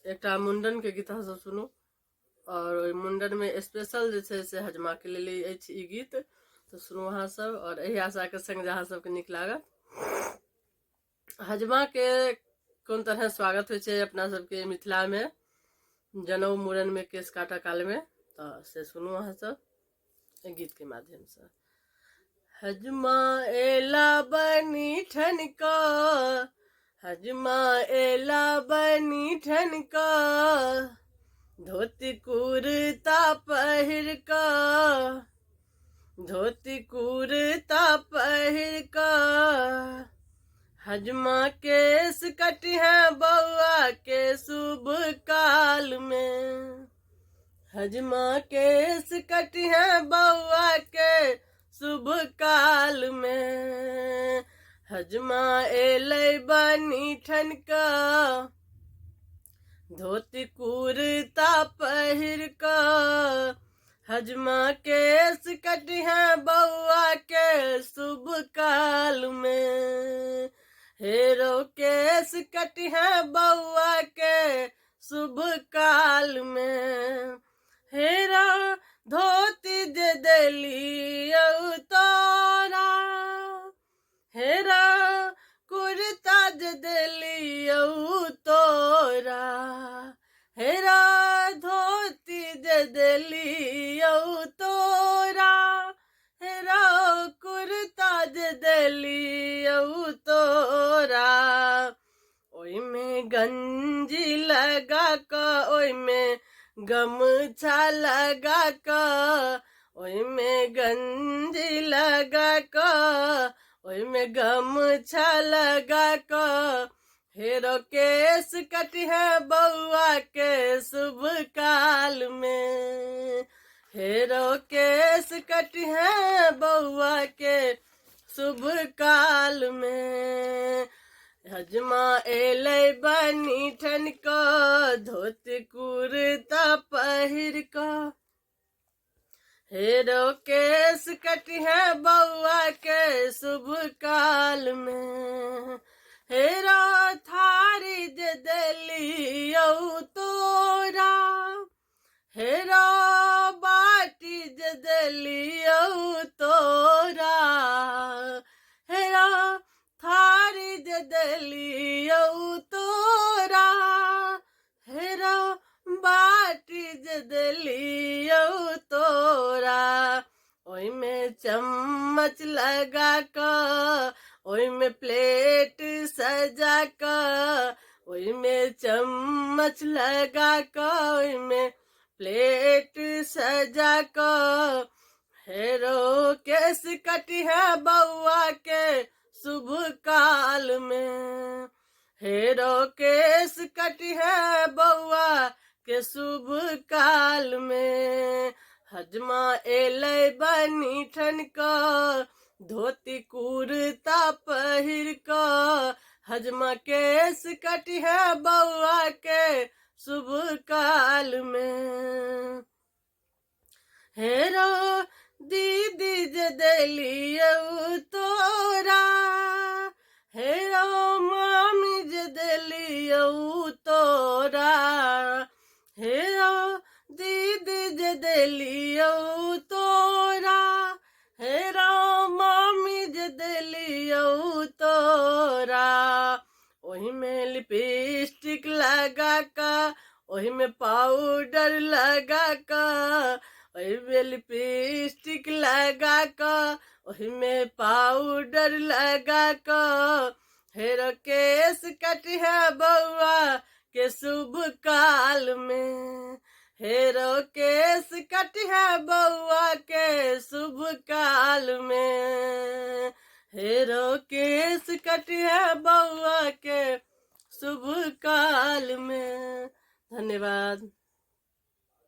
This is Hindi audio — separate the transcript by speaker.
Speaker 1: एक मुंडन के गीत सब सुनू। और मुंडन में स्पेशल जे से हजमा के लिए ई गीत तो सुनू अहाँ सब। और यही आशा के संग जहाँ सबके निक लागत। हजमा के कोन तरह स्वागत हो अपना सबके मिथिला में जनऊ मुड़न में केस काटा काल में, तो से सुनू अहाँ सब गीत के माध्यम से। हजमा एला बनी ठनका, हजमा एला बनी ठनका, धोती कुर्ता पहिर का, धोती कुर्ता पहिर का, हजमा केस कटी है बउआ के शुभ काल में, हजमा केस कटी है बउआ के शुभ काल में, हजमा एलै बनी ठनका, धोती कुर्ता पहिर का, हजमा केस कटी है बउआ के शुभ काल में, हेरो केस कटी है बउआ के शुभ काल में, हेरा धोती दे देली तोरा, हेरा कुर्ता दे देली तोरा, हेरा धोती दे देली तोरा, हेरा कुर्ता दे देली तोरा, ओई में गंजी लगा का, ओई में गमछा लगा का, ओई में गंजी लगा का, ओई में गमछा लगा का, हेरो केस कटी है बउआ के शुभ काल में, हेरो केस कटी है बउआ के शुभ काल में, हजमा एलै बनी ठनका, धोती कुर्ता पहिर का, हेरो केस कटी है बउआ के शुभ काल में, हेरा थारी दे देली तोरा, हेरा बाटी दे देली तोरा, हेरा थारी दे देली तोरा, हेरा बाटी दे देली तोरा, ओई में चम्मच लगा का, ओई में प्लेट सजा का, ओई में चम्मच लगा का, ओई में प्लेट सजा का, हेरो केस कटी है बउआ के शुभ काल में, हेरो केस कटी है बउआ के शुभ काल में, हजमा एलै बनी ठनका, धोती कुर्ता पहिर का, हजमा केस कटी है बउआ के शुभ काल में, हेरो दीदी जे देली तोरा, हेरो मामी जे देली तोरा, हेरो दीदी जे देली तोरा, हेरो मामी जे देली तोरा, ओही में लिपस्टिक लगा का, ओही में पाउडर लगा का, ओही में लिपस्टिक लगा का, ओही में पाउडर लगा का, हेरो केस कटी है बउआ के शुभ काल में, हेरो केस कटी है बउआ के शुभ काल में, हेरो केस कटी है बउआ के शुभ काल में। धन्यवाद।